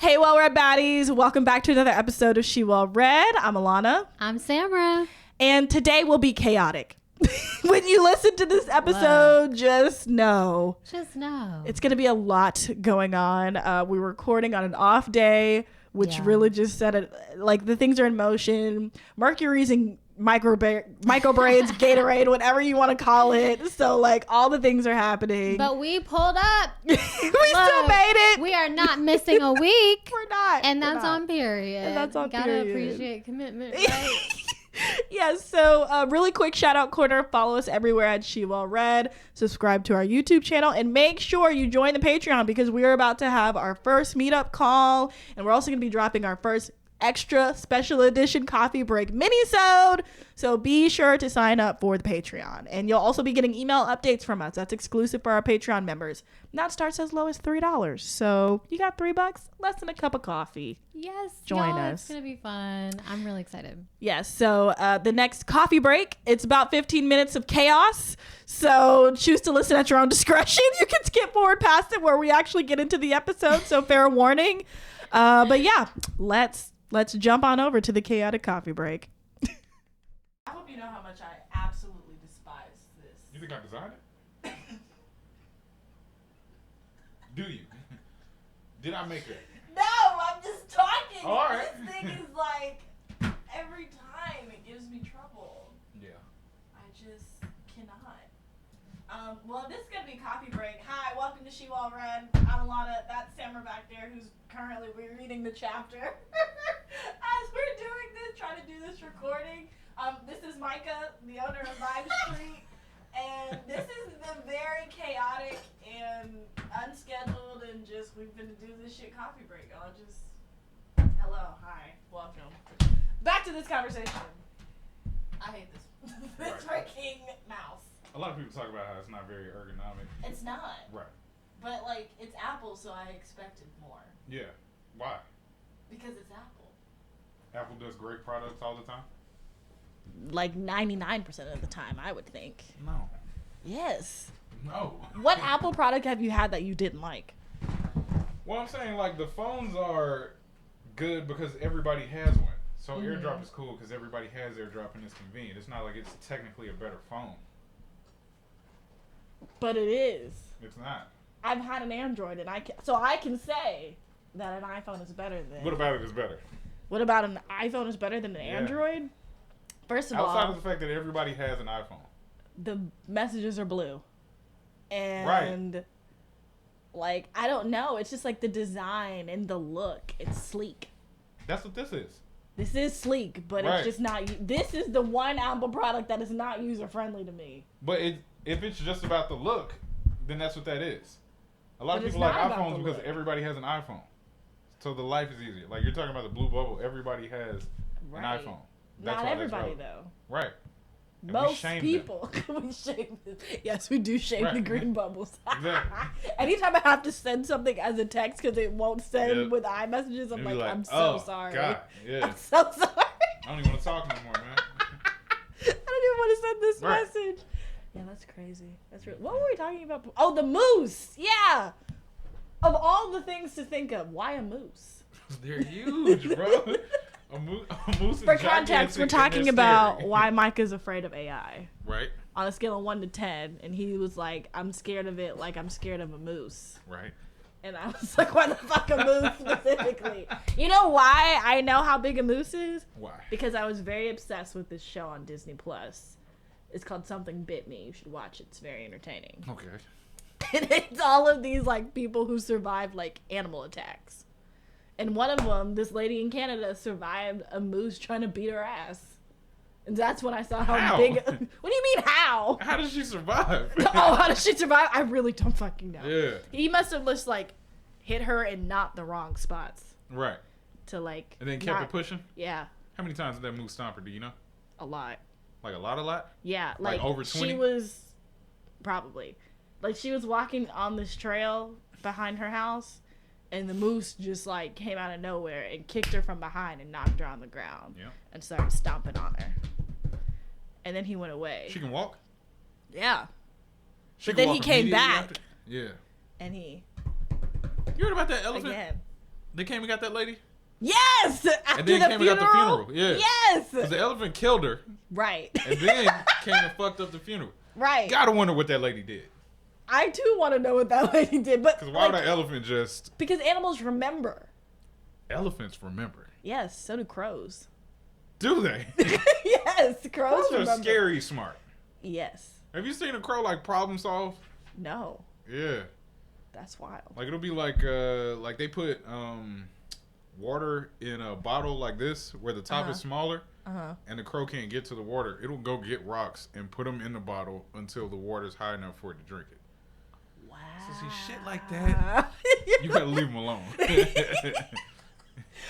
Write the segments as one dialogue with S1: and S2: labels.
S1: Hey, Well Read Baddies. Welcome back to another episode of She Well Read. I'm Alana.
S2: I'm Samra.
S1: And today will be chaotic. When you listen to this episode, just know.
S2: It's
S1: going to be a lot going on. We're recording on an off day, which really just said it. Like, the things are in motion. Mercury's in micro braids, Gatorade, whatever you want to call it. So, like, all the things are happening.
S2: But we pulled up.
S1: We still made it.
S2: We are not missing a week.
S1: We're not.
S2: And that's on period.
S1: And that's on
S2: Gotta
S1: period.
S2: appreciate commitment, right?
S1: Yes, so really quick shout out corner. Follow us everywhere at She Well Read. Subscribe to our YouTube channel and make sure you join the Patreon because we're about to have our first meetup call, and we're also going to be dropping our first extra special edition coffee break mini-sode. So be sure to sign up for the Patreon, and you'll also be getting email updates from us. That's exclusive for our Patreon members. And that starts as low as $3. So you got $3, less than a cup of coffee.
S2: Yes,
S1: join
S2: y'all,
S1: us.
S2: It's gonna be fun. I'm really excited.
S1: Yes, so the next coffee break, it's about 15 minutes of chaos. So choose to listen at your own discretion. You can skip forward past it where we actually get into the episode. So fair warning. But yeah, let's jump on over to the chaotic coffee break. I hope you know how much I absolutely despise this.
S3: You think I designed it? Do you? Did I make it?
S1: No, I'm just talking.
S3: All right.
S1: This thing is like, every time it gives me trouble.
S3: Yeah.
S1: I just cannot. Well, this is going to be coffee break. Hi, welcome to She Well Read. I'm Alana. That's Samra back there who's currently reading the chapter. As we're doing this, trying to do this recording. This is Micah, the owner of Vibe Street. And this is the very chaotic and unscheduled and just, we've been to do this shit coffee break. Hello, hi, welcome. Back to this conversation. I hate this. This freaking mouse.
S3: A lot of people talk about how it's not very ergonomic.
S1: It's not.
S3: Right.
S1: But, like, it's Apple, so I expected more.
S3: Yeah. Why?
S1: Because it's Apple.
S3: Apple does great products all the time?
S1: Like 99% of the time, I would think.
S3: No.
S1: Yes.
S3: No.
S1: What Apple product have you had that you didn't like?
S3: Well, I'm saying, like, the phones are good because everybody has one. So AirDrop is cool because everybody has AirDrop and it's convenient. It's not like it's technically a better phone.
S1: But it is.
S3: It's not.
S1: I've had an Android, and I can say that an iPhone is better than.
S3: What about it is better?
S1: What about an iPhone is better than an Android? First of all,
S3: outside of the fact that everybody has an iPhone,
S1: the messages are blue, and like I don't know, it's just like the design and the look. It's sleek.
S3: That's what this is.
S1: This is sleek, but it's just not. This is the one Apple product that is not user friendly to me.
S3: But if it's just about the look, then that's what that is. A lot of
S1: But
S3: people
S1: it's
S3: like
S1: not about
S3: iPhones
S1: the
S3: because
S1: look.
S3: everybody has an iPhone. So the life is easier. Like you're talking about the blue bubble, everybody has an iPhone. That's
S1: Not
S3: why
S1: everybody
S3: that's
S1: though.
S3: Right. And
S1: Most people. We shame them. Yes, we do shame the green bubbles.
S3: Exactly.
S1: Anytime I have to send something as a text because it won't send with iMessages, I'm like, I'm so sorry.
S3: God, yeah.
S1: I'm so sorry.
S3: I don't even want to talk no more, man.
S1: I don't even want to send this message. Yeah, that's crazy. That's real. What were we talking about? Oh, the moose. Yeah. Of all the things to think of, why a moose?
S3: They're huge, bro. A moose is
S1: For context, we're talking about
S3: scary.
S1: why Micah's afraid of AI.
S3: Right.
S1: On a scale of 1 to 10, and he was like, I'm scared of it like I'm scared of a moose.
S3: Right.
S1: And I was like, why the fuck a moose specifically? You know why I know how big a moose is?
S3: Why?
S1: Because I was very obsessed with this show on Disney Plus. It's called Something Bit Me. You should watch it. It's very entertaining.
S3: Okay.
S1: And it's all of these like people who survived like animal attacks. And one of them, this lady in Canada, survived a moose trying to beat her ass. And that's when I saw how big. What do you mean how?
S3: How did she survive?
S1: Oh, how did she survive? I really don't fucking know.
S3: Yeah.
S1: He must have just like hit her in not the wrong spots.
S3: Right.
S1: To like.
S3: And then kept it pushing?
S1: Yeah.
S3: How many times did that moose stomp her? Do you know?
S1: A lot.
S3: Like a lot?
S1: Yeah.
S3: Like over 20?
S1: She was probably. Like she was walking on this trail behind her house. And the moose just like came out of nowhere and kicked her from behind and knocked her on the ground.
S3: Yeah.
S1: And started stomping on her. And then he went away.
S3: She can walk?
S1: Yeah.
S3: She
S1: But
S3: can
S1: then he
S3: walk
S1: came
S3: immediately
S1: back.
S3: after? Yeah.
S1: And he
S3: You heard about that elephant?
S1: again.
S3: They came and got that lady?
S1: Yes! After
S3: And then
S1: the
S3: came and got the funeral. Yeah.
S1: Yes!
S3: Because the elephant killed her.
S1: Right.
S3: And then came and fucked up the funeral.
S1: Right.
S3: Gotta wonder what that lady did.
S1: I too want to know what that lady did, but
S3: Because why would that elephant just...
S1: Because animals remember.
S3: Elephants remember.
S1: Yes, so do crows.
S3: Do they?
S1: Yes, crows
S3: Crows are
S1: remember.
S3: scary smart.
S1: Yes.
S3: Have you seen a crow like problem solve?
S1: No.
S3: Yeah.
S1: That's wild.
S3: Like it'll be like they put water in a bottle like this where the top is smaller and the crow can't get to the water. It'll go get rocks and put them in the bottle until the water's high enough for it to drink it.
S1: Wow.
S3: So see shit like that. You gotta leave them alone.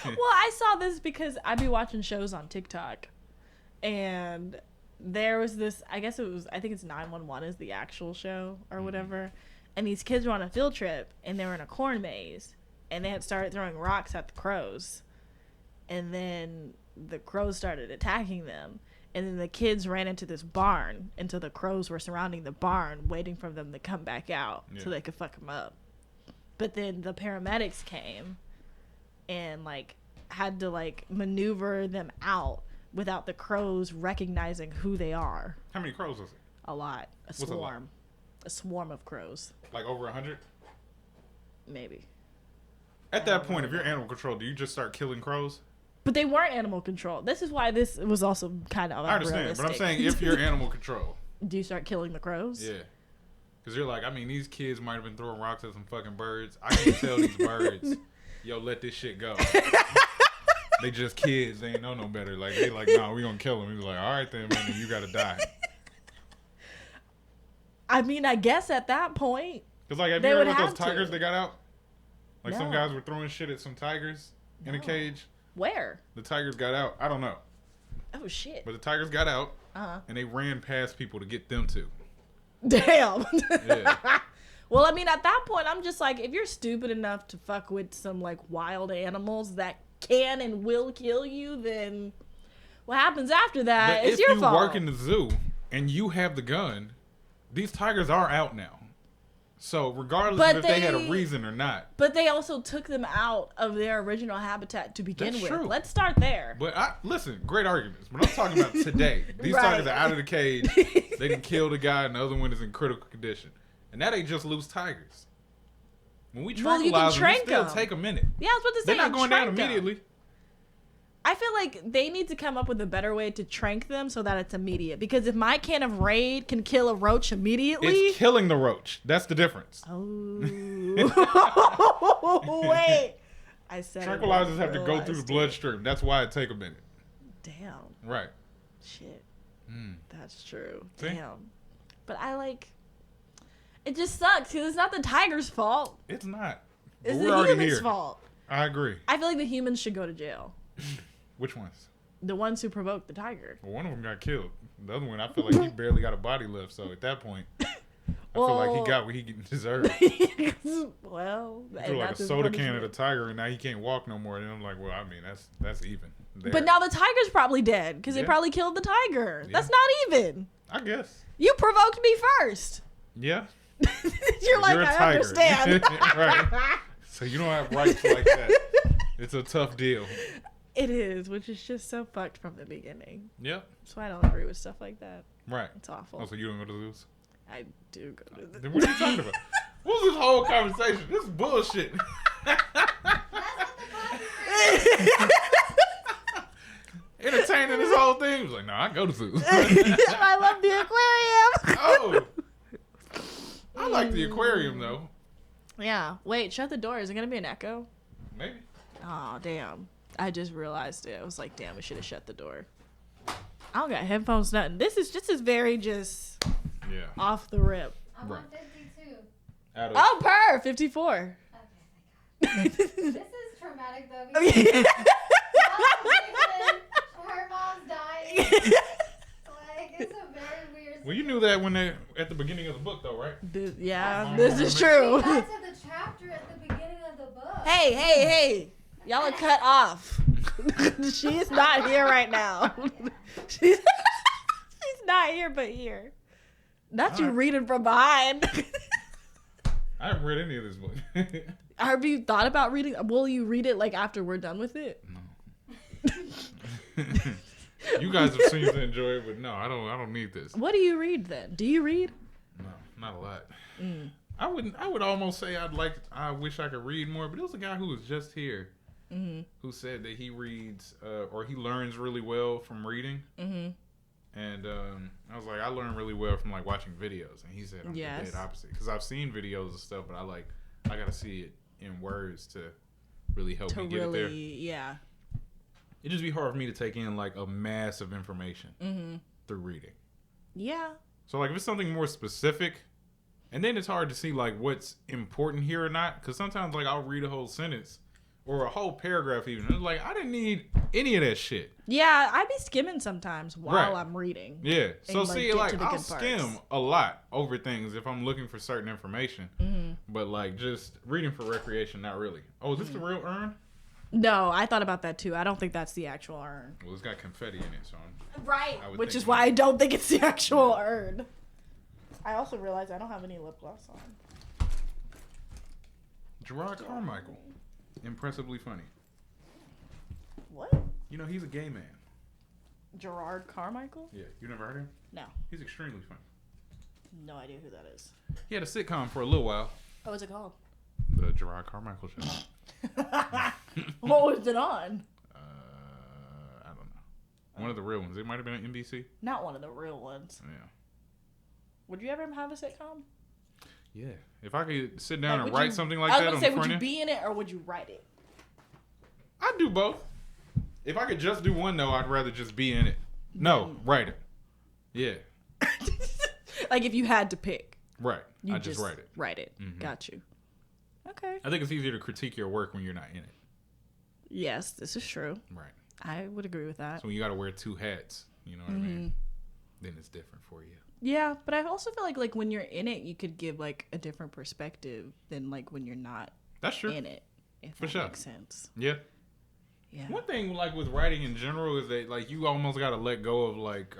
S1: Well, I saw this because I be watching shows on TikTok, and there was this. I think it's 911 is the actual show or whatever, and these kids were on a field trip and they were in a corn maze, and they had started throwing rocks at the crows, and then the crows started attacking them, and then the kids ran into this barn until the crows were surrounding the barn, waiting for them to come back out so they could fuck them up. But then the paramedics came and like had to like maneuver them out without the crows recognizing who they are.
S3: How many crows was it?
S1: A lot.
S3: What's a lot?
S1: A swarm of crows.
S3: Like over 100?
S1: Maybe.
S3: At that point, if you're animal control, do you just start killing crows?
S1: But they weren't animal control. This is why this was also kind of
S3: I understand, but I'm saying if you're animal control.
S1: Do you start killing the crows?
S3: Yeah. Because you're like, I mean, these kids might have been throwing rocks at some fucking birds. I can tell these birds, yo, let this shit go. They just kids. They ain't know no better. Like, they like, nah, we gonna kill them. He's like, all right then, man, you gotta die.
S1: I mean, I guess at that point.
S3: Because, like, have you heard about those tigers that got out? Like, some guys were throwing shit at some tigers in a cage.
S1: Where?
S3: The tigers got out. I don't know.
S1: Oh, shit.
S3: But the tigers got out, and they ran past people to get them to.
S1: Damn.
S3: Yeah.
S1: Well, I mean, at that point, I'm just like, if you're stupid enough to fuck with some, like, wild animals that can and will kill you, then what happens after that is your fault.
S3: If you work in the zoo and you have the gun, these tigers are out now. So regardless of if they had a reason or not.
S1: But they also took them out of their original habitat to begin with.
S3: True.
S1: Let's start there.
S3: But listen, great arguments. But I'm talking about today. These tigers are out of the cage. They can kill the guy, and the other one is in critical condition. And that ain't just loose tigers. When we tranquilize them, it still take a minute.
S1: Yeah, I was about to say,
S3: they're not going down immediately.
S1: I feel like they need to come up with a better way to trank them so that it's immediate. Because if my can of Raid can kill a roach immediately...
S3: It's killing the roach. That's the difference.
S1: Oh. Wait. I said
S3: tranquilizers have to go through the bloodstream. That's why it take a minute.
S1: Damn.
S3: Right.
S1: Shit. That's true.
S3: See?
S1: Damn. But I like... It just sucks because it's not the tiger's fault.
S3: It's not.
S1: It's the human's fault.
S3: I agree.
S1: I feel like the humans should go to jail.
S3: Which ones?
S1: The ones who provoked the tiger.
S3: Well, one of them got killed. The other one, I feel like he barely got a body left. So at that point, I feel like he got what he deserved.
S1: Well,
S3: he threw like a soda can at a tiger, and now he can't walk no more. And I'm like, well, I mean, that's even. There.
S1: But now the tiger's probably dead because they probably killed the tiger. Yeah. That's not even.
S3: I guess.
S1: You provoked me first.
S3: Yeah.
S1: You're like, I understand.
S3: Right. So you don't have rights like that. It's a tough deal.
S1: It is, which is just so fucked from the beginning.
S3: Yep.
S1: So I don't agree with stuff like that.
S3: Right.
S1: It's awful.
S3: Oh, so you don't go to zoos?
S1: I do go to the
S3: Then what are you talking about? What was this whole conversation? This is bullshit. Entertaining this whole thing. He was like, no, I go to zoos.
S1: I love the aquarium.
S3: Oh. I like the aquarium, though.
S1: Yeah. Wait, shut the door. Is it going to be an echo?
S3: Maybe.
S1: Oh, damn. I just realized it. I was like, damn, we should have shut the door. I don't got headphones, nothing. This is very off the rip.
S2: I'm on 52.
S1: Oh, per 54.
S2: Okay, this is traumatic though. Because her mom's dying. Like, it's a very weird.
S3: Well, you knew that when they at the beginning of the book, though, right?
S1: This is true.
S2: We got to the chapter at the beginning of the book.
S1: Hey. Y'all are cut off. She's not here right now. She's not here, but here. Not you reading from behind.
S3: I haven't read any of this book.
S1: Have you thought about reading? Will you read it like after we're done with it?
S3: No. You guys have seemed to enjoy it, but no, I don't need this.
S1: What do you read then? Do you read?
S3: No, not a lot. I would almost say I wish I could read more, but there was a guy who was just here who said that he reads or he learns really well from reading. And I was like, I learn really well from like watching videos, and he said I'm the dead opposite because I've seen videos and stuff, but I gotta see it in words to really help me get it there.
S1: Yeah.
S3: It'd just be hard for me to take in like a mass of information through reading.
S1: Yeah.
S3: So like if it's something more specific, and then it's hard to see like what's important here or not, because sometimes like I'll read a whole sentence or a whole paragraph even. And it's like I didn't need any of that shit.
S1: Yeah, I be skimming sometimes while I'm reading.
S3: Yeah. So
S1: and,
S3: see, like I'll skim a lot over things if I'm looking for certain information. But like just reading for recreation, not really. Oh, is this the real urn?
S1: No, I thought about that too. I don't think that's the actual urn.
S3: Well, it's got confetti in it, so
S1: right. Which is why I don't think it's the actual urn. I also realized I don't have any lip gloss on.
S3: Gerard Carmichael, impressively funny.
S1: What?
S3: You know he's a gay man.
S1: Gerard Carmichael?
S3: Yeah, you never heard him?
S1: No.
S3: He's extremely funny.
S1: No idea who that is.
S3: He had a sitcom for a little while.
S1: What was it called?
S3: The Gerard Carmichael Show.
S1: What was it on?
S3: I don't know. One of the real ones. It might have been on NBC.
S1: Not one of the real ones.
S3: Yeah.
S1: Would you ever have a sitcom?
S3: Yeah. If I could sit down and
S1: would
S3: write
S1: you-
S3: something like
S1: I
S3: that
S1: was
S3: on
S1: gonna
S3: the
S1: say, would
S3: front
S1: you
S3: end,
S1: be in it or would you write it?
S3: I'd do both. If I could just do one though, I'd rather just be in it. No, write it. Yeah.
S1: Like if you had to pick.
S3: Right.
S1: You
S3: I just write it.
S1: Write it. Got you. Okay.
S3: I think it's easier to critique your work when you're not in it.
S1: Yes, this is true.
S3: Right.
S1: I would agree with that.
S3: So when you got to wear two hats, you know what I mean? Then it's different for you.
S1: Yeah, but I also feel like when you're in it, you could give like a different perspective than like when you're not
S3: That's true.
S1: in it. If
S3: For
S1: that
S3: sure.
S1: makes sense.
S3: Yeah.
S1: Yeah.
S3: One thing like with writing in general is that like you almost got to let go of like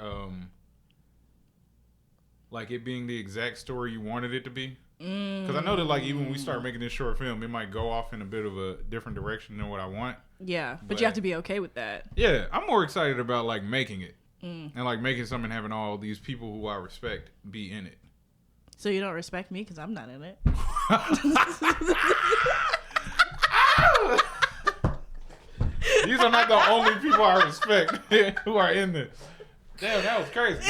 S3: it being the exact story you wanted it to be. Because I know that like even when we start making this short film, it might go off in a bit of a different direction than what I want.
S1: Yeah, but you have to be okay with that.
S3: Yeah, I'm more excited about like making it and like making something, having all these people who I respect be in it.
S1: So you don't respect me because I'm not in it.
S3: These are not the only people I respect who are in this. Damn, that was crazy.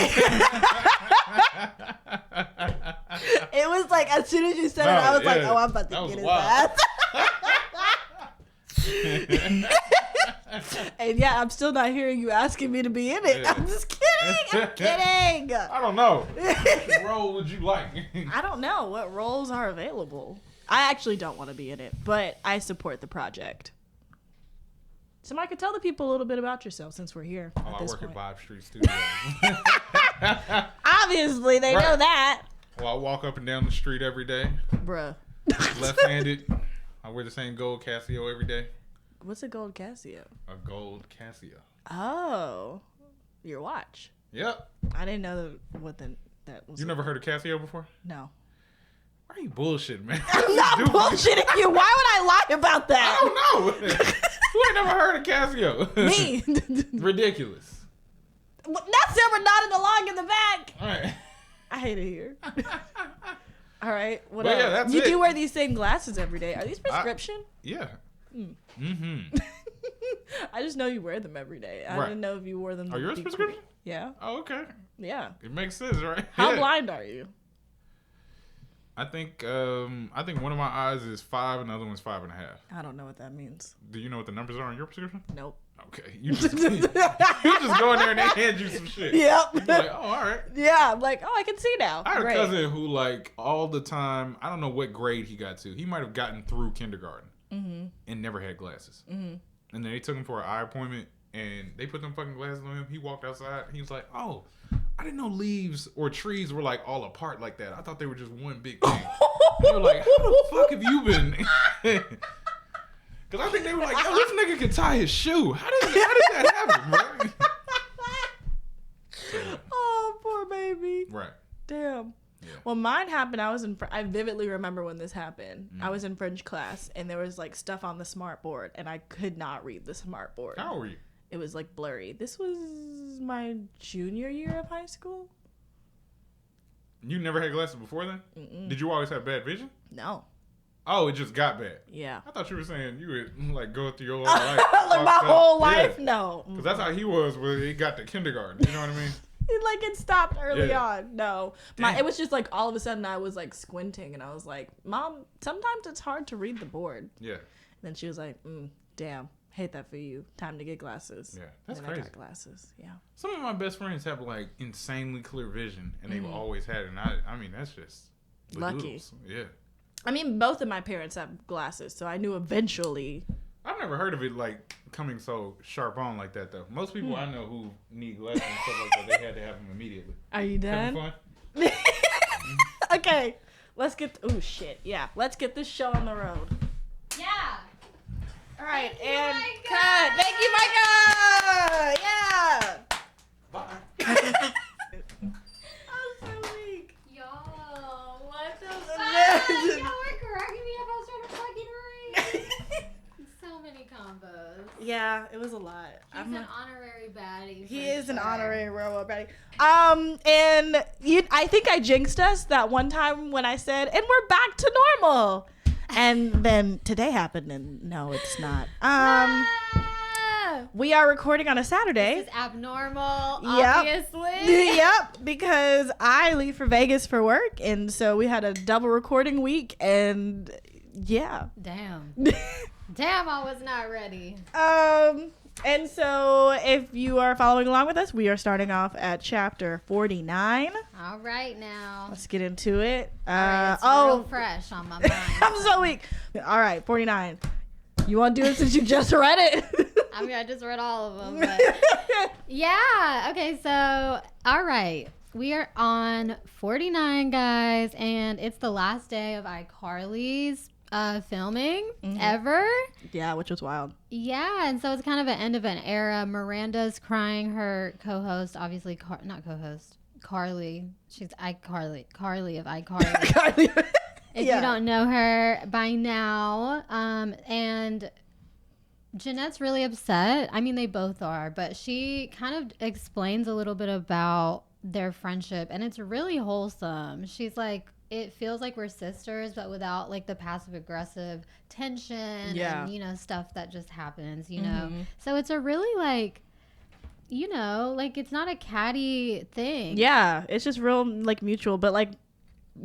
S1: It was like as soon as you said it, I was like, "Oh, I'm about to get his ass." And yeah, I'm still not hearing you asking me to be in it.
S3: Yeah.
S1: I'm just kidding. I'm kidding.
S3: I don't know. What role would you like?
S1: I don't know what roles are available. I actually don't want to be in it, but I support the project. So, Micah, tell the people a little bit about yourself since we're here.
S3: Oh, I work at Vibe Street Studios.
S1: Obviously, they know that.
S3: Well, I walk up and down the street every day.
S1: Bruh.
S3: Left-handed. I wear the same gold Casio every day.
S1: What's a gold Casio?
S3: A gold Casio.
S1: Oh, your watch.
S3: Yep.
S1: I didn't know that was.
S3: You never heard of Casio before?
S1: No.
S3: Why are you bullshitting, man?
S1: I'm not bullshitting you. Why would I lie about that?
S3: I don't know. Who ain't never heard of Casio?
S1: Me.
S3: Ridiculous.
S1: That's never not in the log in the back.
S3: All right.
S1: I hate it here. All right. What
S3: But
S1: else?
S3: yeah, that's
S1: you
S3: it.
S1: do wear these same glasses every day. Are these prescription?
S3: Yeah. Mm-hmm.
S1: I just know you wear them every day. I
S3: Right.
S1: didn't know if you wore them.
S3: Are yours prescription?
S1: Yeah.
S3: Oh, okay.
S1: Yeah.
S3: It makes sense, right?
S1: How
S3: Yeah.
S1: blind are you?
S3: I think one of my eyes is 5 and the other one's 5.5.
S1: I don't know what that means.
S3: Do you know what the numbers are on your prescription?
S1: Nope.
S3: Okay. You just go in there and they hand you some shit.
S1: Yep.
S3: You're like, oh, all right.
S1: Yeah. I'm like, oh, I can see now.
S3: I had
S1: Great.
S3: a cousin who, like, all the time, I don't know what grade he got to. He might have gotten through kindergarten and never had glasses. And then they took him for an eye appointment, and they put them fucking glasses on him. He walked outside. He was like, oh, I didn't know leaves or trees were, like, all apart like that. I thought they were just one big thing. They were like, how the fuck have you been? Because I think they were like, yo, this nigga can tie his shoe. How did that happen, man?
S1: Oh, poor baby.
S3: Right.
S1: Damn.
S3: Yeah.
S1: Well, mine happened. I vividly remember when this happened.
S3: Mm.
S1: I was in French class, and there was like stuff on the smart board, and I could not read the smart board.
S3: How old were you?
S1: It was like blurry. This was my junior year of high school.
S3: You never had glasses before then?
S1: Mm-mm.
S3: Did you always have bad vision?
S1: No.
S3: Oh, it just got bad.
S1: Yeah.
S3: I thought you were saying you would like go through your whole life.
S1: Like my whole life? No.
S3: Because that's how he was when he got to kindergarten. You know what I mean?
S1: It stopped early
S3: Yeah.
S1: on. No.
S3: Damn.
S1: It was just like all of a sudden I was like squinting, and I was like, Mom, sometimes it's hard to read the board.
S3: Yeah.
S1: And then she was like, damn, hate that for you. Time to get glasses.
S3: Yeah. That's
S1: and
S3: crazy.
S1: I got glasses. Yeah.
S3: Some of my best friends have like insanely clear vision, and they've always had it. And I mean, that's just the
S1: Lucky.
S3: doodles. Yeah.
S1: I mean, both of my parents have glasses, so I knew eventually.
S3: I've never heard of it like coming so sharp on like that though. Most people I know who need glasses and stuff like that, they had to have them immediately.
S1: Are you
S3: Having
S1: done?
S3: fun?
S1: Okay. Let's get. Oh shit. Yeah. Let's get this show on the road.
S2: Yeah.
S1: All right.
S2: Thank you,
S1: And
S2: Micah.
S1: cut. Thank you, Micah. Yeah.
S3: Bye.
S1: I'm so weak.
S2: Y'all, what the fuck?
S1: Imagine.
S2: Y'all were correcting me if I was trying to fucking read. So many combos.
S1: Yeah, it was a lot.
S2: He's an honorary baddie.
S1: He
S2: for
S1: is an
S2: sure.
S1: honorary railroad baddie. And I think I jinxed us that one time when I said, and we're back to normal. And then today happened, and no, it's not.
S2: Ah,
S1: We are recording on a Saturday.
S2: this is abnormal,
S1: Yep.
S2: obviously.
S1: Yep, because I leave for Vegas for work, and so we had a double recording week, and yeah.
S2: Damn. Damn, I was not ready.
S1: And so if you are following along with us, we are starting off at chapter 49.
S2: All right now.
S1: Let's get into it.
S2: All right, it's real
S1: Oh,
S2: fresh on my mind.
S1: I'm so weak. All right, 49. You want to do it since you just read it?
S2: I mean, I just read all of them, but yeah. Okay, so all right, we are on 49, guys, and it's the last day of iCarly's filming ever.
S1: Yeah, which was wild.
S2: Yeah, and so it's kind of an end of an era. Miranda's crying. Her co-host, obviously, not co-host, Carly. She's iCarly, Carly of iCarly. If you don't know her by now, and Jeanette's really upset. I mean, they both are, but she kind of explains a little bit about their friendship, and it's really wholesome. She's like, it feels like we're sisters, but without like the passive aggressive tension and, you know, stuff that just happens, you know? So it's a really like, you know, like it's not a catty thing.
S1: Yeah, it's just real like mutual, but like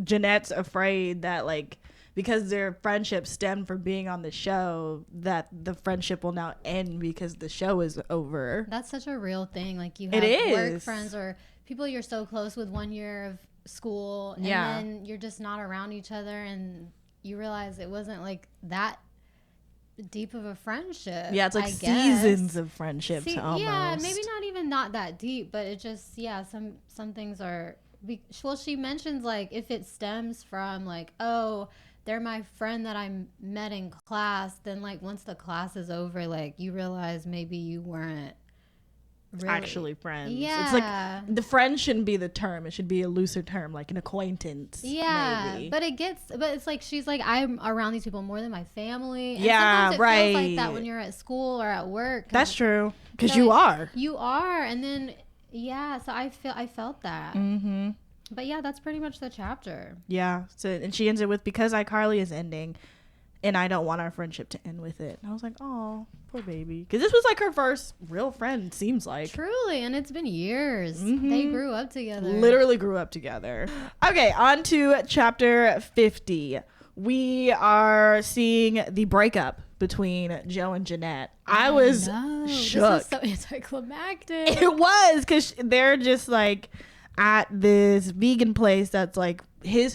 S1: Jeanette's afraid that like because their friendship stemmed from being on the show, that the friendship will now end because the show is over.
S2: That's such a real thing. Like you
S1: It
S2: have work
S1: is.
S2: friends or people you're so close with 1 year of school, and then you're just not around each other, and you realize it wasn't like that deep of a friendship.
S1: Yeah, it's like
S2: I guess.
S1: seasons of friendships almost.
S2: Yeah, maybe not even not that deep, but it just some things are. Well, she mentions like if it stems from like, oh, they're my friend that I met in class, then like once the class is over, like you realize maybe you weren't really
S1: actually friends.
S2: Yeah,
S1: It's like the friend shouldn't be the term. It should be a looser term, like an acquaintance.
S2: Yeah,
S1: maybe.
S2: but it's like she's like, I'm around these people more than my family. And
S1: Yeah,
S2: sometimes it feels like
S1: right.
S2: that when you're at school or at work. 'Cause
S1: That's true. Because
S2: so
S1: you are.
S2: You are, and then yeah. So I felt that.
S1: Mm-hmm.
S2: But yeah, that's pretty much the chapter.
S1: Yeah. So and she ends it with, because iCarly is ending, and I don't want our friendship to end with it. And I was like, oh, poor baby. Because this was like her first real friend, seems like.
S2: Truly, and it's been years.
S1: Mhm.
S2: They grew up together.
S1: Literally grew up together. Okay, on to chapter 50. We are seeing the breakup between Joe and Jeanette. I was shook.
S2: This was so anticlimactic.
S1: It was, because they're just like at this vegan place that's like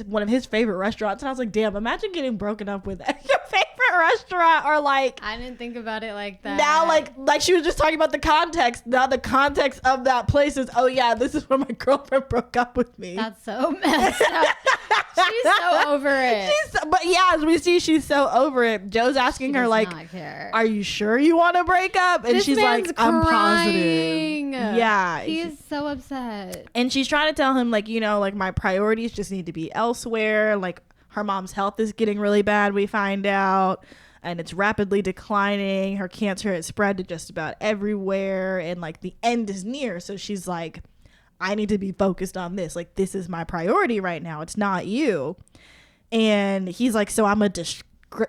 S1: one of his favorite restaurants, and I was like, damn, imagine getting broken up with your favorite
S4: restaurant are like,
S2: I didn't think about it like that.
S4: now like she was just talking about the context. Now the context of that place is, oh yeah, this is where my girlfriend broke up with me.
S2: That's so messed up. She's so over it.
S4: But yeah, as we see, she's so over it. Joe's asking
S2: She
S4: her
S2: does
S4: like,
S2: not care.
S4: are you sure you want to break up? And
S2: This
S4: she's
S2: man's
S4: like, I'm
S2: crying.
S4: positive. Yeah.
S2: He is so upset.
S4: And she's trying to tell him, like, you know, like, my priorities just need to be elsewhere. Like, her mom's health is getting really bad, we find out. And it's rapidly declining. Her cancer has spread to just about everywhere. And, like, the end is near. So she's like, I need to be focused on this. Like, this is my priority right now. It's not you. And he's like, so I'm a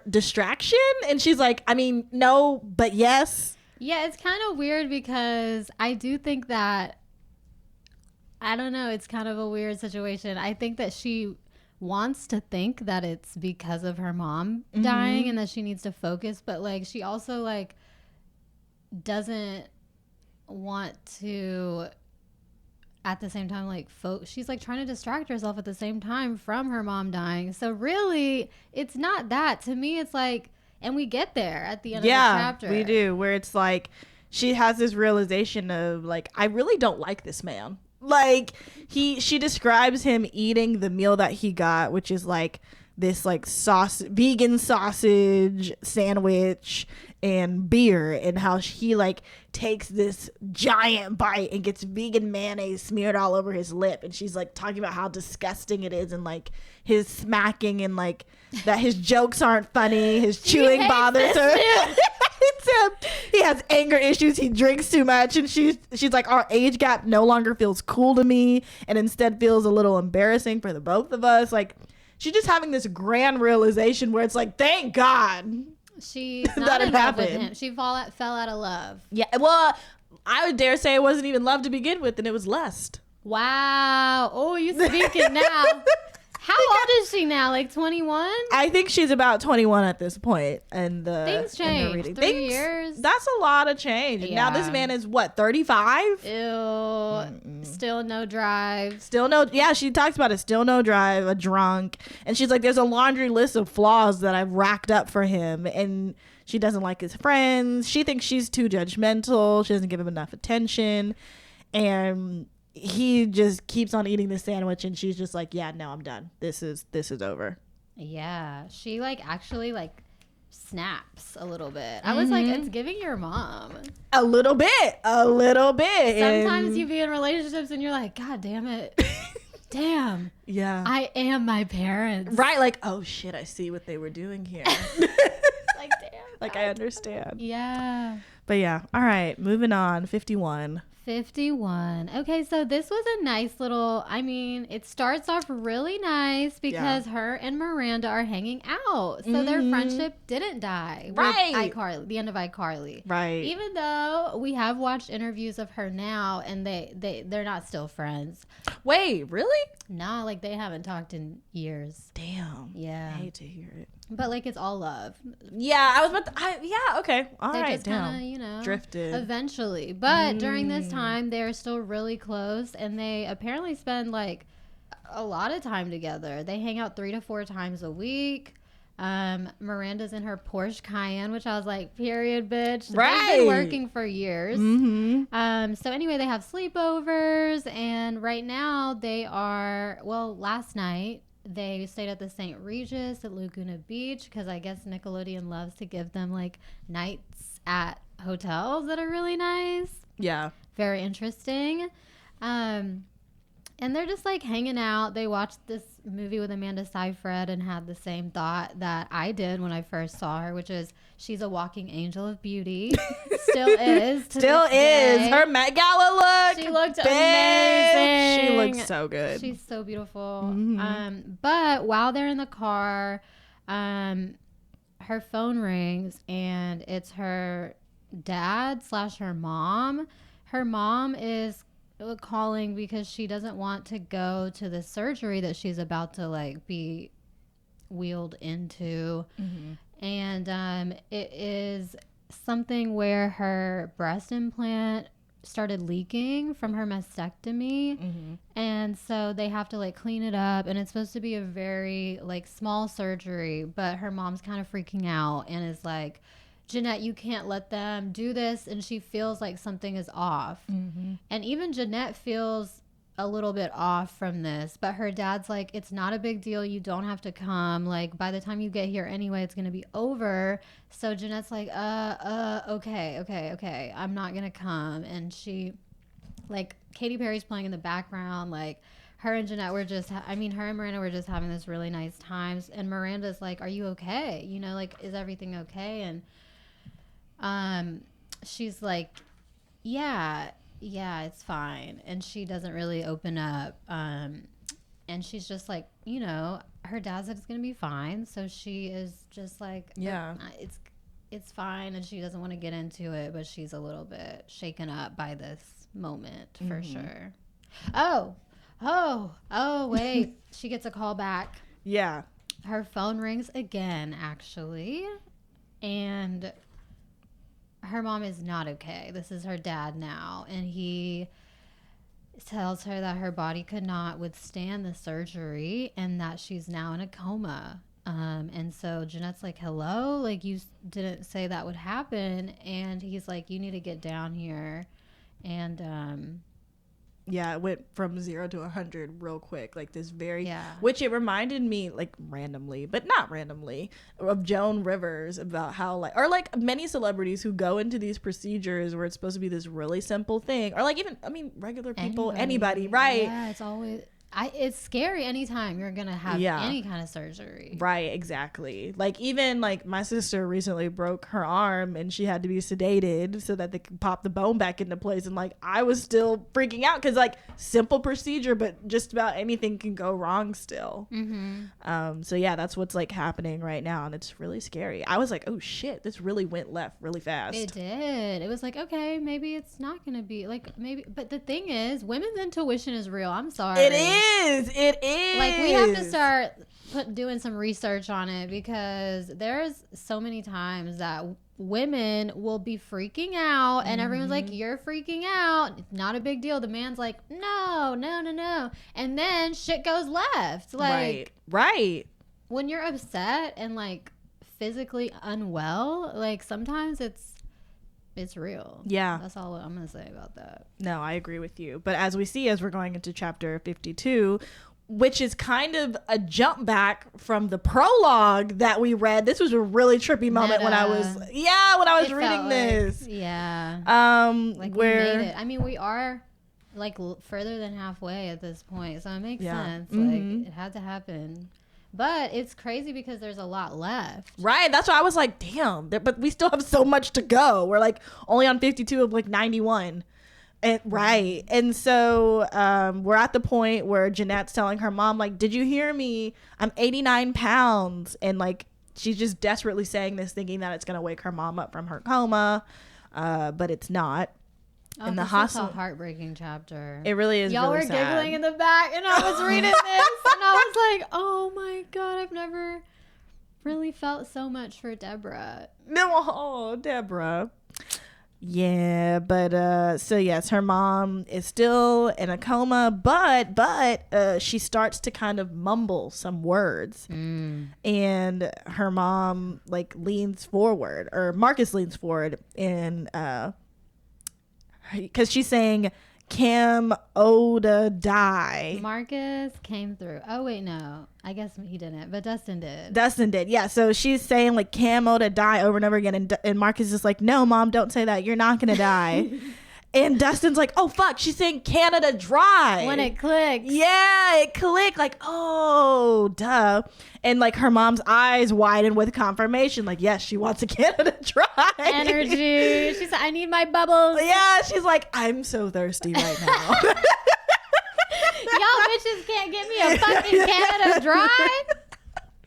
S4: distraction? And she's like, I mean, no, but yes.
S2: Yeah, it's kind of weird because I do think that, I don't know, it's kind of a weird situation. I think that she wants to think that it's because of her mom dying and that she needs to focus, but like she also like doesn't want to at the same time like she's like trying to distract herself at the same time from her mom dying. So really it's not that. To me it's like, and we get there at the end of the chapter.
S4: We do, where it's like she has this realization of like, I really don't like this man. Like she describes him eating the meal that he got, which is like this like vegan sausage sandwich and beer, and how he like takes this giant bite and gets vegan mayonnaise smeared all over his lip, and she's like talking about how disgusting it is, and like his smacking, and like that his jokes aren't funny, his chewing bothers her. He has anger issues, he drinks too much, and she's like, our age gap no longer feels cool to me and instead feels a little embarrassing for the both of us. Like she's just having this grand realization where it's like, thank God
S2: she's not in love with him. She fell out of love.
S4: Yeah, well, I would dare say it wasn't even love to begin with, and it was lust.
S2: Wow. Oh, you speaking now. How old is she now? Like 21?
S4: I think she's about 21 at this point. And
S2: things changed. 3 years.
S4: That's a lot of change.
S2: Yeah.
S4: Now this man is what, 35?
S2: Ew. Still no drive.
S4: Still no. Yeah, she talks about it. Still no drive. A drunk. And she's like, there's a laundry list of flaws that I've racked up for him. And she doesn't like his friends. She thinks she's too judgmental. She doesn't give him enough attention. And he just keeps on eating the sandwich, and she's just like, yeah, no, I'm done. This is over.
S2: Yeah, she like actually like snaps a little bit. I was like, it's giving your mom
S4: a little bit.
S2: Sometimes you be in relationships and you're like, God damn it. Damn.
S4: Yeah,
S2: I am my parents.
S4: right? Like, oh shit, I see what they were doing here.
S2: Like, damn.
S4: Like, I understand.
S2: Yeah.
S4: But yeah, all right, moving on. 51.
S2: 51. Okay, so this was a nice little, I mean, it starts off really nice because her and Miranda are hanging out. So their friendship didn't die.
S4: Right.
S2: With iCarly, the end of iCarly.
S4: Right.
S2: Even though we have watched interviews of her now and they're not still friends.
S4: Wait, really?
S2: Nah, like they haven't talked in years.
S4: Damn.
S2: Yeah.
S4: I hate to hear it.
S2: But like it's all love.
S4: Yeah, I was about to, yeah, okay. All
S2: They
S4: right,
S2: just kind of, you know,
S4: drifted.
S2: eventually. But during this time, they're still really close, and they apparently spend like a lot of time together. They hang out 3 to 4 times a week. Miranda's in her Porsche Cayenne, which I was like, period, bitch.
S4: Right.
S2: They've been working for years.
S4: Mm-hmm.
S2: So anyway, they have sleepovers, and right now they are, well, last night they stayed at the St. Regis at Laguna Beach because I guess Nickelodeon loves to give them like nights at hotels that are really nice.
S4: Yeah.
S2: Very interesting. And they're just like hanging out. They watched this movie with Amanda Seyfried and had the same thought that I did when I first saw her, which is she's a walking angel of beauty. Still is.
S4: Still is.
S2: Day.
S4: Her Met Gala look.
S2: She looked
S4: bitch.
S2: amazing.
S4: She looks so good.
S2: She's so beautiful. But while they're in the car, her phone rings and it's her dad / her mom. Her mom is calling because she doesn't want to go to the surgery that she's about to like be wheeled into. And it is something where her breast implant started leaking from her mastectomy. And so they have to like clean it up, and it's supposed to be a very like small surgery, but her mom's kind of freaking out and is like, Jeanette, you can't let them do this. And she feels like something is off. And even Jeanette feels a little bit off from this, but her dad's like, it's not a big deal, you don't have to come, like by the time you get here anyway it's gonna be over. So Jeanette's like okay, I'm not gonna come. And she, like, Katy Perry's playing in the background, like her and Jeanette were just her and Miranda were just having this really nice times, and Miranda's like, are you okay, you know, like, is everything okay? And she's like, yeah, it's fine. And she doesn't really open up. And she's just like, you know, her dad said it's going to be fine. So she is just like,
S4: Yeah.
S2: It's fine. And she doesn't want to get into it, but she's a little bit shaken up by this moment for sure. Oh, wait. She gets a call back.
S4: Yeah.
S2: Her phone rings again, actually. And her mom is not okay. This is her dad now, and he tells her that her body could not withstand the surgery and that she's now in a coma. And so Jeanette's like, hello, like, you didn't say that would happen. And he's like, you need to get down here. And
S4: yeah, it went from 0 to 100 real quick, like this very,
S2: Yeah.
S4: which it reminded me, like randomly, but not randomly, of Joan Rivers, about how like, or like many celebrities who go into these procedures where it's supposed to be this really simple thing, or like even, I mean, regular people, anybody, right?
S2: Yeah, it's always, it's scary anytime you're gonna have any kind of surgery.
S4: Right, exactly. Like even like my sister recently broke her arm and she had to be sedated so that they could pop the bone back into place, and like I was still freaking out because like simple procedure, but just about anything can go wrong still. So yeah, that's what's like happening right now, and it's really scary. I was like, oh shit, this really went left really fast.
S2: It did. It was like, okay, maybe it's not gonna be like, maybe, but the thing is, women's intuition is real. I'm sorry.
S4: It is.
S2: Like, we have to start doing some research on it, because there's so many times that women will be freaking out and everyone's like, you're freaking out, it's not a big deal. The man's like, no, and then shit goes left. Like,
S4: right.
S2: When you're upset and like physically unwell, like sometimes it's real.
S4: Yeah.
S2: That's all I'm gonna say about that.
S4: No, I agree with you. But as we see, as we're going into chapter 52, which is kind of a jump back from the prologue that we read. This was a really trippy moment when I was reading this.
S2: Like,
S4: where
S2: we made it. I mean, we are like further than halfway at this point, so it makes sense.
S4: Mm-hmm.
S2: Like, it had to happen. But it's crazy because there's a lot left.
S4: Right. That's why I was like, damn, but we still have so much to go. We're like only on 52 of like 91. And right. And so we're at the point where Jeanette's telling her mom, like, did you hear me? I'm 89 pounds. And like, she's just desperately saying this, thinking that it's going to wake her mom up from her coma. But it's not. In the hospital.
S2: It's a heartbreaking chapter.
S4: It really is.
S2: Y'all
S4: really
S2: were
S4: sad.
S2: giggling in the back, and I was reading this, and I was like, "Oh my god, I've never really felt so much for Deborah."
S4: Oh, Deborah. Yeah, but so yes, her mom is still in a coma, but she starts to kind of mumble some words, and her mom like leans forward, or Marcus leans forward, and because she's saying, Cam Oda die.
S2: Marcus came through. Oh wait, no, I guess he didn't, but Dustin did. Yeah. So she's saying like Cam Oda die over and over again, and Marcus is like, no, mom, don't say that. You're not gonna die. And Dustin's like, oh fuck, she's saying Canada Dry. When it clicked.
S4: Yeah, it clicked. Like, oh, duh. And like her mom's eyes widen with confirmation. Like, yes, she wants a Canada Dry.
S2: Energy. She said, I need my bubbles.
S4: Yeah, she's like, I'm so thirsty right now.
S2: Y'all bitches can't get me a fucking Canada Dry.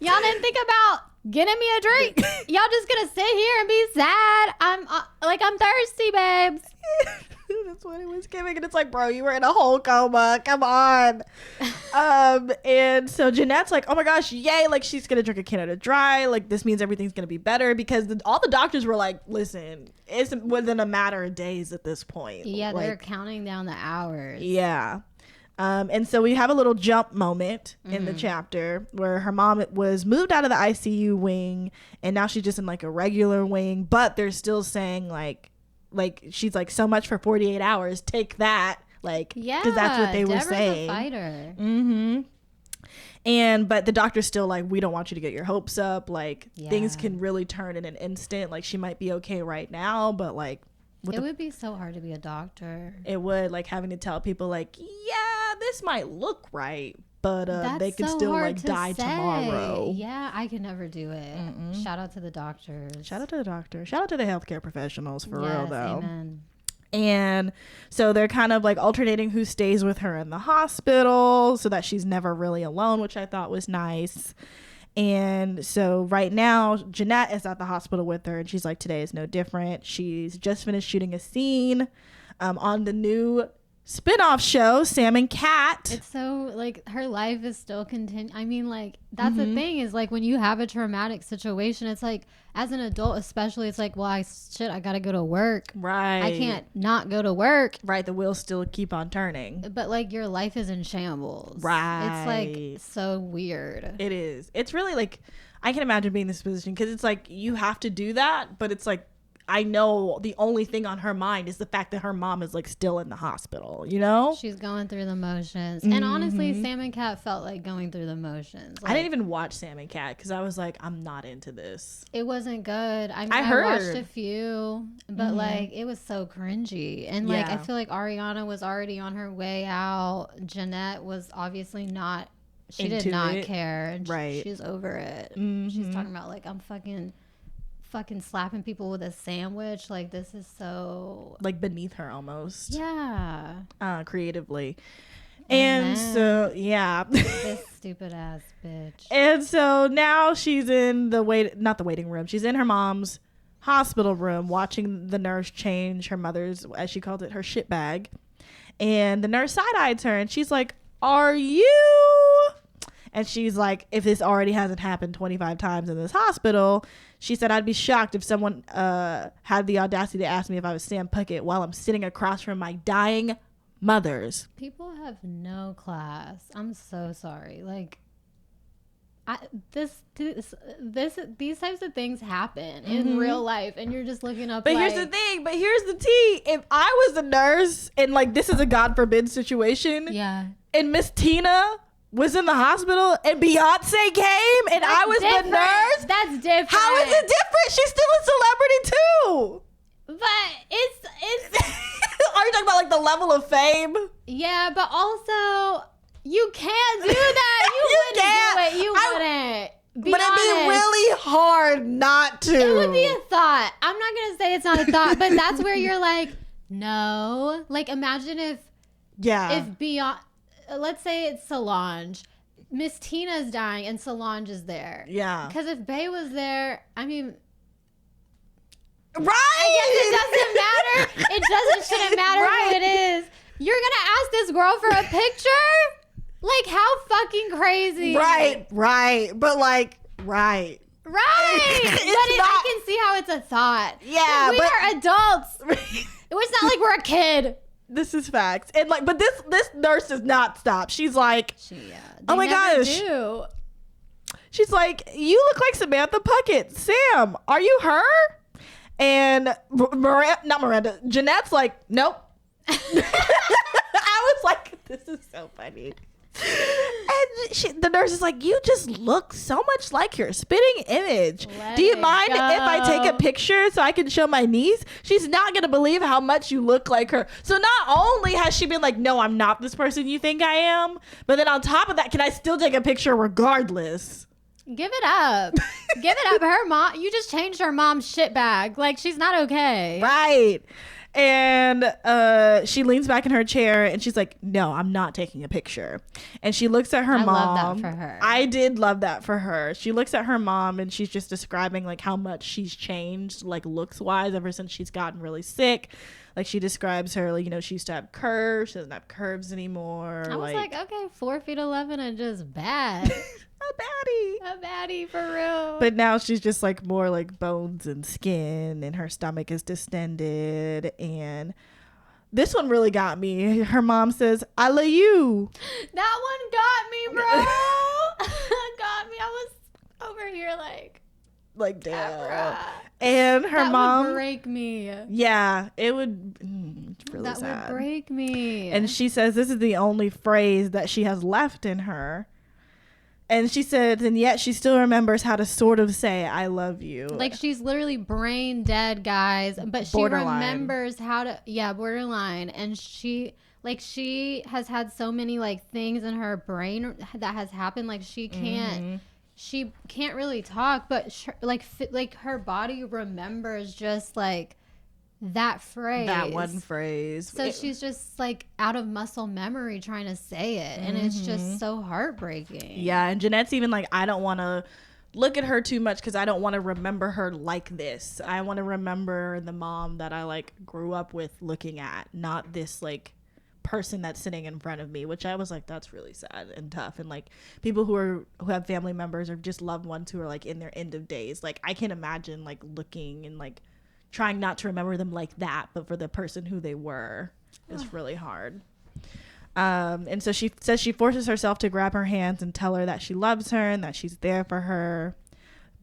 S2: Y'all didn't think about getting me a drink. Y'all just gonna sit here and be sad. I'm thirsty, babes.
S4: That's what it was giving. And it's like, bro, you were in a whole coma. Come on. And so Jeanette's like, oh my gosh, yay. Like, she's going to drink a Canada Dry. Like, this means everything's going to be better, because all the doctors were like, listen, it's within a matter of days at this point.
S2: Yeah,
S4: like,
S2: they're counting down the hours.
S4: Yeah. And so we have a little jump moment in the chapter where her mom was moved out of the ICU wing, and now she's just in like a regular wing, but they're still saying like she's like, so much for 48 hours, take that. Like,
S2: Yeah,
S4: because that's what they were
S2: Deborah's
S4: saying.
S2: a fighter.
S4: But the doctor's still like, we don't want you to get your hopes up. Like, things
S2: Yeah.
S4: can really turn in an instant. Like, she might be okay right now, but like,
S2: It would be so hard to be a doctor.
S4: it would, like, having to tell people like, yeah, this might look right, but
S2: That's
S4: they could
S2: so
S4: still
S2: hard
S4: like
S2: to
S4: die
S2: say.
S4: tomorrow.
S2: Yeah, I could never do it. Shout out to the doctors.
S4: Shout out to the doctor. Shout out to the healthcare professionals, for real
S2: Yes,
S4: though.
S2: Amen.
S4: And so they're kind of like alternating who stays with her in the hospital so that she's never really alone, which I thought was nice. And so right now, Jeanette is at the hospital with her, and she's like, today is no different. She's just finished shooting a scene on the new spin-off show, Sam and Cat.
S2: It's so like her life is still continue. I mean, like that's the thing is like when you have a traumatic situation, it's like as an adult, especially, it's like, well, I gotta go to work.
S4: Right.
S2: I can't not go to work.
S4: Right. The wheels still keep on turning.
S2: But like your life is in shambles.
S4: Right.
S2: It's like so weird.
S4: It is. It's really like, I can imagine being in this position, because it's like you have to do that, but it's like, I know the only thing on her mind is the fact that her mom is like still in the hospital, you know?
S2: She's going through the motions. And honestly, Sam and Cat felt like going through the motions.
S4: I
S2: Like,
S4: didn't even watch Sam and Cat because I was like, I'm not into this.
S2: It wasn't good. I mean,
S4: I
S2: I
S4: heard.
S2: watched a few, but like it was so cringy. And like I
S4: Yeah.
S2: feel like Ariana was already on her way out. Jeanette was obviously not. She did
S4: Into
S2: not
S4: it.
S2: care. And
S4: Right.
S2: she's over it. She's talking about like, I'm fucking slapping people with a sandwich. Like this is so
S4: Like beneath her almost,
S2: yeah.
S4: creatively. And
S2: Amen.
S4: so, yeah.
S2: This stupid ass bitch.
S4: And so now she's in not the waiting room. She's in her mom's hospital room watching the nurse change her mother's, as she called it, her shit bag. And the nurse side-eyes her and she's like, are you? And she's like, if this already hasn't happened 25 times in this hospital, she said, I'd be shocked if someone had the audacity to ask me if I was Sam Puckett while I'm sitting across from my dying mothers.
S2: People have no class. I'm so sorry. Like, these types of things happen in real life, and you're just looking up.
S4: But
S2: like,
S4: here's the thing. But here's the tea. If I was a nurse and like this is a God forbid situation,
S2: yeah,
S4: and Miss Tina was in the hospital and Beyonce came and I was the
S2: different.
S4: nurse,
S2: That's different.
S4: how is it different? She's still a celebrity too.
S2: But it's
S4: Are you talking about like the level of fame?
S2: yeah, but also you can't do that. You
S4: You
S2: wouldn't
S4: can't.
S2: do it. You wouldn't. Be
S4: But it'd be
S2: honest.
S4: really hard not to.
S2: It would be a thought. I'm not gonna say it's not a thought, but that's where you're like, no. Like, imagine if Beyonce, let's say it's Solange, Miss Tina's dying and Solange is there.
S4: Yeah.
S2: Because if Bey was there, I mean,
S4: Right.
S2: I guess it doesn't matter. It shouldn't matter
S4: Right.
S2: who it is. You're gonna ask this girl for a picture? Like, how fucking crazy?
S4: Right. But like, right.
S2: Right.
S4: It's
S2: But
S4: not-
S2: I can see how it's a thought.
S4: Yeah,
S2: we
S4: but-
S2: are adults. It's not like we're a kid.
S4: This is facts. And like, but this nurse does not stop. She's like, oh my gosh.
S2: Do.
S4: She's like, you look like Samantha Puckett. Sam, are you her? And not Miranda. Jeanette's like, nope. I was like, this is so funny. And the nurse is like, you just look so much like your spitting image.
S2: Let
S4: Do you
S2: it
S4: mind if I take a
S2: go.
S4: picture so I can show my niece? She's not going to believe how much you look like her. So not only has she been like, no, I'm not this person you think I am, but then on top of that, can I still take a picture regardless?
S2: Give it up. Give it up. Her mom, you just changed her mom's shit bag. Like, she's not okay.
S4: Right. And she leans back in her chair and she's like, no, I'm not taking a picture. And she looks at her mom.
S2: I love that for her.
S4: I did love that for her. She looks at her mom and she's just describing like how much she's changed, like looks wise, ever since she's gotten really sick. Like she describes her, like, you know, she used to have curves. She doesn't have curves anymore.
S2: I was like, okay, 4'11" and just bad.
S4: A
S2: A baddie for real.
S4: But now she's just like more like bones and skin, and her stomach is distended. And this one really got me. Her mom says, I love you.
S2: That one got me, bro. Got me. I was over here like
S4: Damn.
S2: Deborah.
S4: And her
S2: that
S4: mom
S2: would break me.
S4: Yeah, it would it's really
S2: That
S4: sad.
S2: would break me.
S4: And she says this is the only phrase that she has left in her. And she said, and yet she still remembers how to sort of say, I love you.
S2: like she's literally brain dead, guys, but she
S4: Borderline.
S2: remembers how to, borderline. And she has had so many like things in her brain that has happened. Like she can't really talk, but like her body remembers just like that phrase,
S4: that one phrase.
S2: So she's just like out of muscle memory trying to say it, and it's just so heartbreaking.
S4: Yeah, and Jeanette's even like, I don't want to look at her too much because I don't want to remember her like this. I want to remember the mom that I like grew up with looking at, not this like person that's sitting in front of me, which I was like, that's really sad and tough. And like people who have family members or just loved ones who are like in their end of days, like I can't imagine like looking and like trying not to remember them like that, but for the person who they were is really hard. And so she says she forces herself to grab her hands and tell her that she loves her and that she's there for her.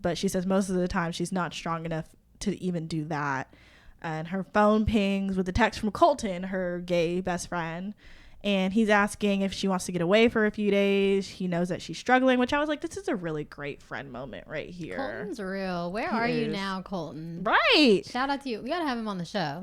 S4: But she says most of the time she's not strong enough to even do that. And her phone pings with a text from Colton, her gay best friend. And he's asking if she wants to get away for a few days. He knows that she's struggling, which I was like, this is a really great friend moment right here.
S2: Colton's real. Where are you now, Colton?
S4: Right.
S2: Shout out to you. We gotta have him on the show.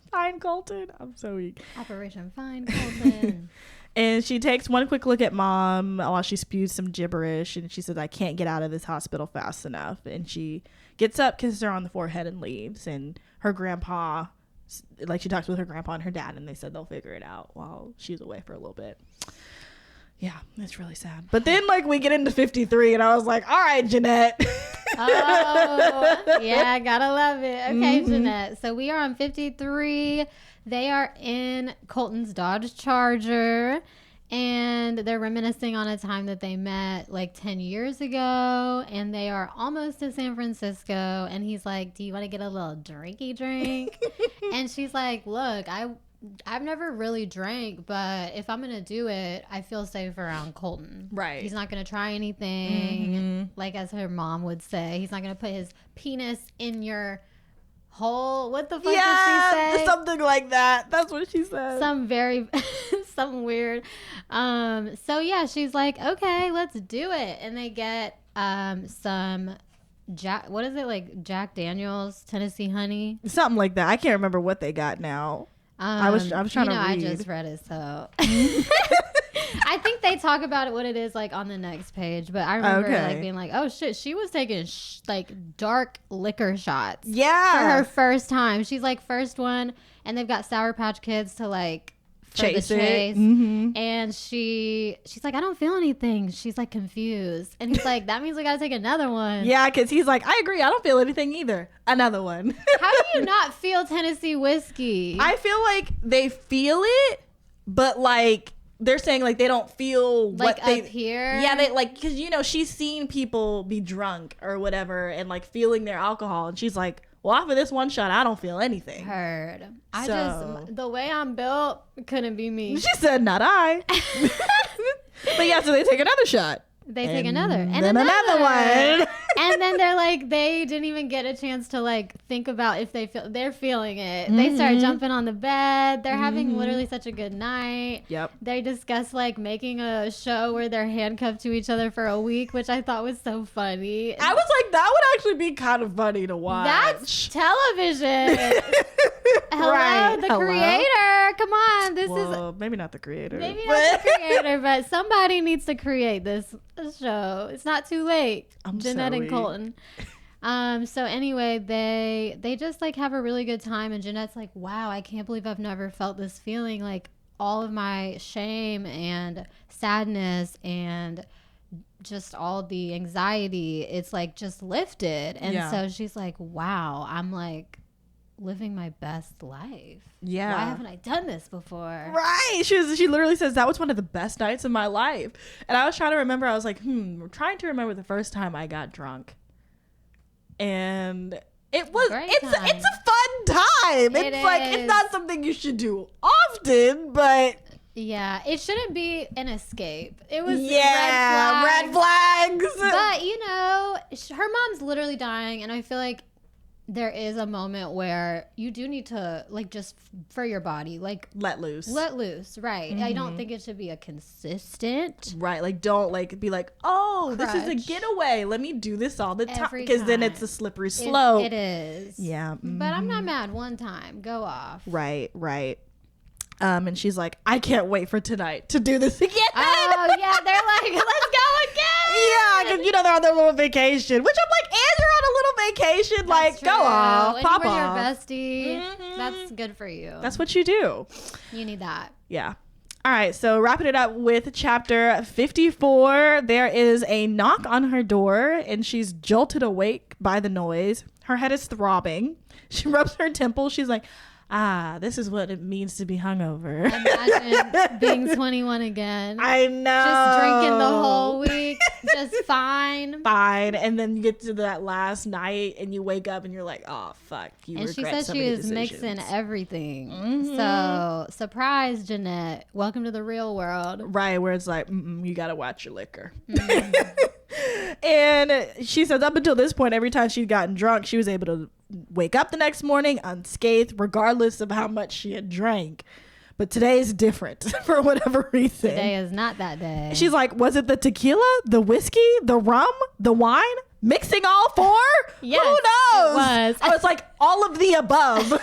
S4: Fine Colton. I'm so weak.
S2: Operation Find Colton.
S4: And she takes one quick look at mom while she spews some gibberish. And she says, I can't get out of this hospital fast enough. And she gets up, kisses her on the forehead, and leaves. And her grandpa, like she talks with her grandpa and her dad, and they said they'll figure it out while she's away for a little bit. Yeah, it's really sad. But then like we get into 53 and I was like, all right, Jeanette.
S2: Oh, yeah, gotta love it. Okay, Jeanette. So we are on 53. They are in Colton's Dodge Charger, and they're reminiscing on a time that they met like 10 years ago, and they are almost to San Francisco. And he's like, do you want to get a little drinky drink? And she's like, look, I've never really drank, but if I'm gonna do it, I feel safe around Colton.
S4: Right.
S2: He's not gonna try anything, like as her mom would say. He's not gonna put his penis in your hole. What the fuck did she say?
S4: Something like that. That's what she said.
S2: Something weird. So yeah, she's like, okay, let's do it. And they get some Jack Daniels Tennessee Honey.
S4: Something like that. I can't remember what they got now. I was trying to read.
S2: I just read it, so I think they talk about it what it is like on the next page. But I remember like being like, "Oh shit, she was taking like dark liquor shots."
S4: Yeah,
S2: for her first time. She's like first one, and they've got Sour Patch Kids to like chase. And she's like, I don't feel anything. She's like confused, and he's like, that means we gotta take another one.
S4: Yeah, because he's like, I agree, I don't feel anything either. Another one.
S2: How do you not feel Tennessee whiskey?
S4: I feel like they feel it, but like they're saying like they don't feel
S2: like
S4: what they
S2: up here.
S4: Yeah, they like, because you know she's seen people be drunk or whatever and like feeling their alcohol, and she's like, well, off of this one shot, I don't feel anything.
S2: Heard. I
S4: So-
S2: just, the way I'm built, couldn't be me.
S4: She said, not I. But yeah, so they take another shot.
S2: They take another. And
S4: then another one.
S2: And then they're like, they didn't even get a chance to like think about if they're feeling it. They start jumping on the bed. They're having literally such a good night.
S4: Yep.
S2: They discuss like making a show where they're handcuffed to each other for a week, which I thought was so funny.
S4: I was like, that would actually be kind of funny to watch.
S2: That's television. Hello,
S4: Right.
S2: the
S4: Hello?
S2: creator. Come on. This is
S4: Well, maybe not the creator.
S2: maybe not the creator, but somebody needs to create this show. It's not too late.
S4: I'm
S2: Jeanette
S4: so
S2: and
S4: weak.
S2: Colton. So anyway, they just like have a really good time, and Jeanette's like, wow, I can't believe I've never felt this feeling. Like all of my shame and sadness and just all the anxiety, it's like just lifted. And so she's like, wow, I'm like living my best life.
S4: Yeah.
S2: Why haven't I done this before?
S4: Right. She literally says that was one of the best nights of my life. And I was trying to remember. I was like, I'm trying to remember the first time I got drunk. And it was it's a fun time. It's like it's not something you should do often, but
S2: yeah, it shouldn't be an escape. It was
S4: red flags.
S2: But you know, her mom's literally dying, and I feel like there is a moment where you do need to, like, just for your body, like,
S4: let loose,
S2: right? I don't think it should be a consistent,
S4: right? Like, don't like be like, oh,
S2: crutch.
S4: This is a getaway, let me do this all the time, because then it's a slippery slope.
S2: It is,
S4: yeah.
S2: But I'm not mad. One time, go off.
S4: Right. And she's like, I can't wait for tonight to do this again.
S2: Oh yeah, they're like, let's go again.
S4: Yeah, because you know they're on their little vacation, which I'm like, and you're on a little vacation,
S2: That's
S4: like
S2: true.
S4: go off,
S2: And
S4: pop
S2: you were
S4: off.
S2: your bestie. That's good for you.
S4: That's what you do.
S2: You need that.
S4: Yeah. All right, so wrapping it up with chapter 54, there is a knock on her door, and she's jolted awake by the noise. Her head is throbbing. She rubs her temple. She's like, this is what it means to be hungover.
S2: Imagine being 21 again.
S4: I know.
S2: Just drinking the whole week. Just fine.
S4: And then you get to that last night and you wake up and you're like, oh, fuck.
S2: And she said she was mixing everything. So, surprise, Jeanette. Welcome to the real world.
S4: Right, where it's like, you got to watch your liquor. And she says up until this point, every time she'd gotten drunk, she was able to wake up the next morning unscathed, regardless of how much she had drank. But today is different for whatever reason.
S2: Today is not that day.
S4: She's like, was it the tequila, the whiskey, the rum, the wine? Mixing all four?
S2: Yes,
S4: who knows?
S2: it was.
S4: I was like, all of the above.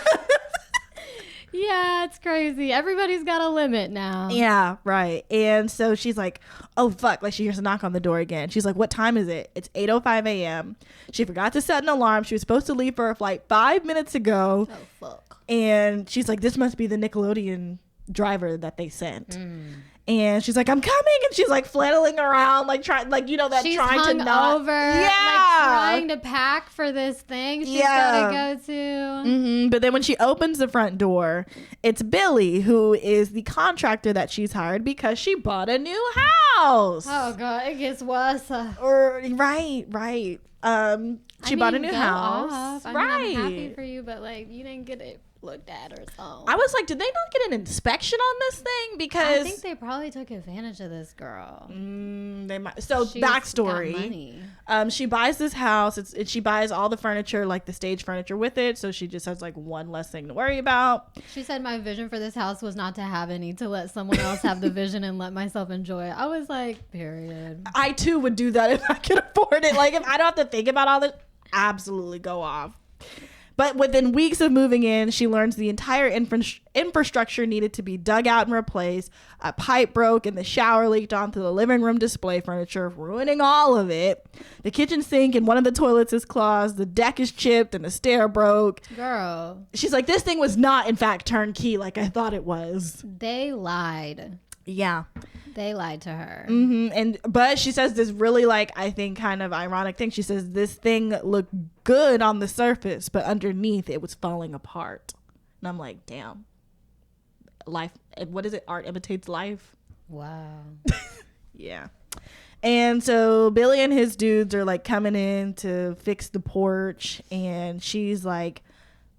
S2: Yeah, it's crazy. Everybody's got a limit now.
S4: Yeah, right. And so she's like, oh, fuck. Like, she hears a knock on the door again. She's like, what time is it? It's 8:05 a.m. She forgot to set an alarm. She was supposed to leave for her flight 5 minutes ago.
S2: Oh, fuck.
S4: And she's like, this must be the Nickelodeon driver that they sent. And she's like, I'm coming. And she's like flailing around, like trying, like, you know, that
S2: She's
S4: trying
S2: hung
S4: to not.
S2: over,
S4: Yeah.
S2: like trying to pack for this thing she's got to go to.
S4: But then when she opens the front door, it's Billy, who is the contractor that she's hired because she bought a new house.
S2: Oh, God. It gets worse.
S4: Right. She bought a new
S2: go
S4: house.
S2: off. I mean, I'm happy for you, but, like, you didn't get it looked at or something.
S4: I was like, did they not get an inspection on this thing? Because
S2: I think they probably took advantage of this girl.
S4: they might. So
S2: She's
S4: backstory.
S2: got money.
S4: She buys this house. She buys all the furniture, like the stage furniture, with it. So she just has like one less thing to worry about.
S2: She said my vision for this house was not to have any, to let someone else have the vision and let myself enjoy it. I was like, period.
S4: I too would do that if I could afford it. Like if I don't have to think about all this, absolutely go off. But within weeks of moving in, she learns the entire infrastructure needed to be dug out and replaced. A pipe broke and the shower leaked onto the living room display furniture, ruining all of it. The kitchen sink and one of the toilets is clogged. The deck is chipped and the stair broke.
S2: Girl.
S4: She's like, this thing was not, in fact, turnkey like I thought it was.
S2: They lied.
S4: Yeah.
S2: They lied to her.
S4: But she says this really, like, I think kind of ironic thing. She says this thing looked good on the surface, but underneath it was falling apart. And I'm like, damn. Life, what is it? Art imitates life.
S2: Wow.
S4: Yeah. And so Billy and his dudes are like coming in to fix the porch, and she's like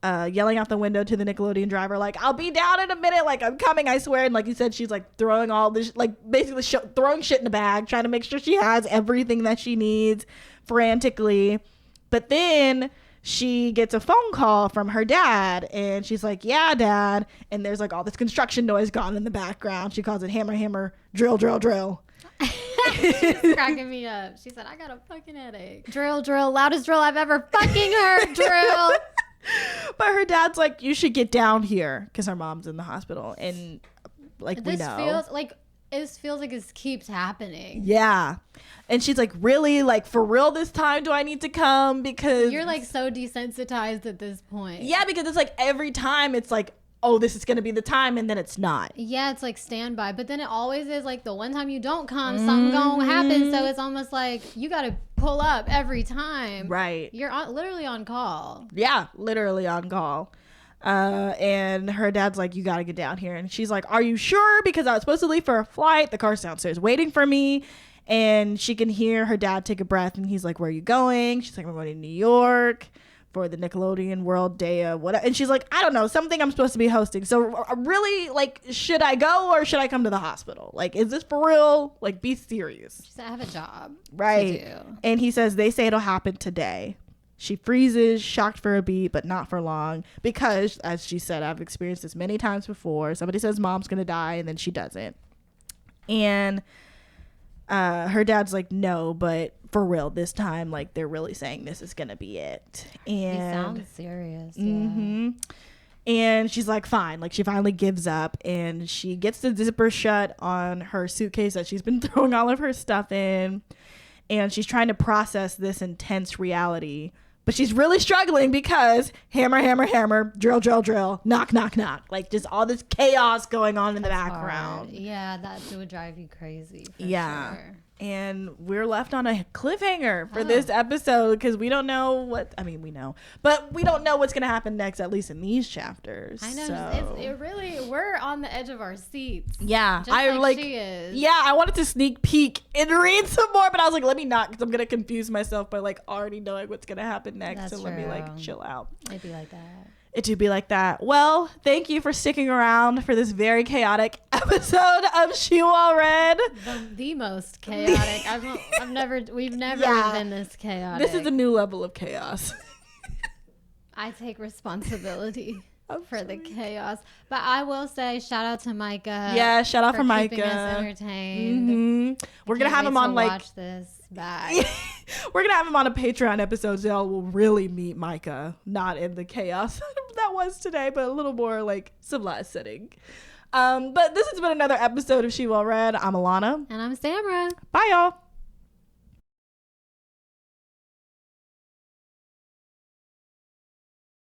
S4: yelling out the window to the Nickelodeon driver, like, I'll be down in a minute, like, I'm coming, I swear. And like you said, she's like throwing all this, like basically throwing shit in a bag, trying to make sure she has everything that she needs frantically. But then she gets a phone call from her dad, and she's like, yeah, Dad. And there's like all this construction noise gone in the background. She calls it hammer, hammer, drill, drill, drill.
S2: She's cracking me up. She said, I got a fucking headache. Drill, drill, loudest drill I've ever fucking heard. Drill.
S4: But her dad's like, you should get down here, because her mom's in the hospital, and like
S2: This
S4: we know.
S2: feels like it feels like this keeps happening.
S4: Yeah. And she's like, really? Like, for real this time do I need to come? Because
S2: You're like so desensitized at this point.
S4: yeah, because it's like every time it's like, oh, this is going to be the time, and then it's not.
S2: Yeah, it's like standby, but then it always is like the one time you don't come, something gonna happen. So it's almost like you gotta pull up every time.
S4: Right.
S2: You're literally on call.
S4: Yeah, literally on call. And her dad's like, you got to get down here. And she's like, are you sure? Because I was supposed to leave for a flight. The car's downstairs waiting for me. And she can hear her dad take a breath. And he's like, where are you going? She's like, I'm going to New York for the Nickelodeon World Day of whatever. And she's like, I don't know, something I'm supposed to be hosting. So really, like, should I go or should I come to the hospital? Like, is this for real? Like, be serious.
S2: She said, I have a job.
S4: Right.
S2: To do.
S4: And he says, they say it'll happen today. She freezes, shocked for a beat, but not for long. Because, as she said, I've experienced this many times before. Somebody says mom's going to die, and then she doesn't. And her dad's like, no, but for real, this time, like, they're really saying this is going to be it. And
S2: He sounds serious.
S4: mm-hmm. And she's like, fine. Like, she finally gives up, and she gets the zipper shut on her suitcase that she's been throwing all of her stuff in. And she's trying to process this intense reality. But she's really struggling because hammer, hammer, hammer, drill, drill, drill, knock, knock, knock. Like, just all this chaos going on in the background.
S2: Hard. Yeah, that would drive you crazy. For sure.
S4: And we're left on a cliffhanger for this episode because we don't know what, I mean, we know, but we don't know what's going to happen next, at least in these chapters.
S2: I know.
S4: So.
S2: It really, we're on the edge of our seats.
S4: Yeah.
S2: Just
S4: I
S2: like she is.
S4: Yeah, I wanted to sneak peek and read some more, but I was like, let me not, because I'm going to confuse myself by like already knowing what's going to happen next.
S2: That's
S4: so let me like
S2: true.
S4: chill out.
S2: It'd be like that.
S4: It do be like that. Well, thank you for sticking around for this very chaotic episode of She Well Read.
S2: The most chaotic. We've never been this chaotic.
S4: This is a new level of chaos.
S2: I take responsibility for the chaos. But I will say, shout out to Micah.
S4: Yeah, shout out for
S2: keeping us
S4: Micah.
S2: entertained.
S4: Mm-hmm. We're gonna have him on like
S2: watch this back.
S4: we're gonna have him on a Patreon episode, so y'all will really meet Micah, not in the chaos that was today, but a little more like civilized setting. But this has been another episode of She Well Read. I'm Alana.
S2: And I'm Samra.
S4: Bye, y'all.